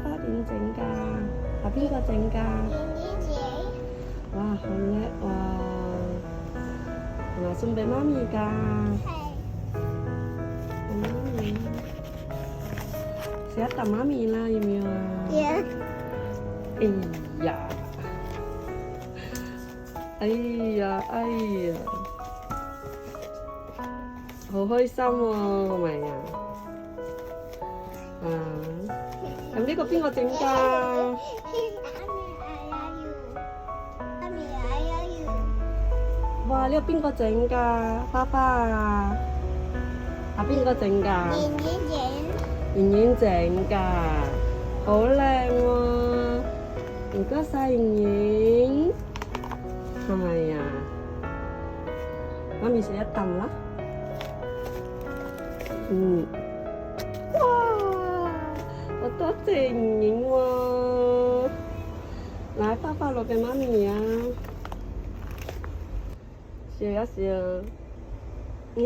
花點整㗎？係邊個整㗎？圓圓姐，哇，好叻喎！係咪送俾媽咪㗎？係媽咪，食一啖媽咪啦，要唔要啊？要哎呀，哎呀，哎呀，好開心喎，係咪啊？啊，咁呢個邊個整㗎？哇！呢個邊個整㗎？爸爸啊？係邊個整㗎？圓圓整㗎，好靚喎！唔該晒圓圓，係咪啊？媽咪食一啖啦。哇！好多謝圓圓喎，嚟爸爸攞俾媽咪啊！笑一笑，耶！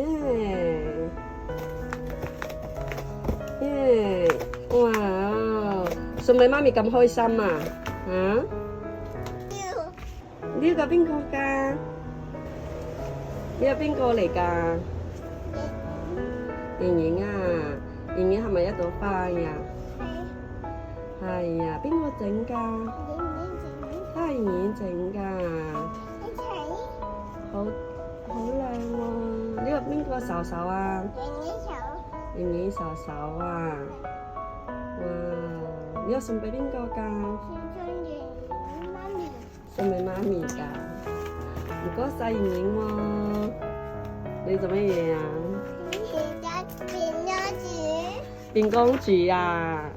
耶！哇！送俾媽咪咁開心啊！嚇？呢個邊個㗎？呢個邊個嚟㗎？圓圓啊！圓圓係咪一朵花呀？係啊！邊個整㗎？都係圓圓整㗎。好靚喎！呢個邊個手手啊？圓圓手手啊！哇！呢個送俾邊個㗎？送俾媽咪㗎。唔該晒圓圓喎！你做乜嘢啊？變公主啊！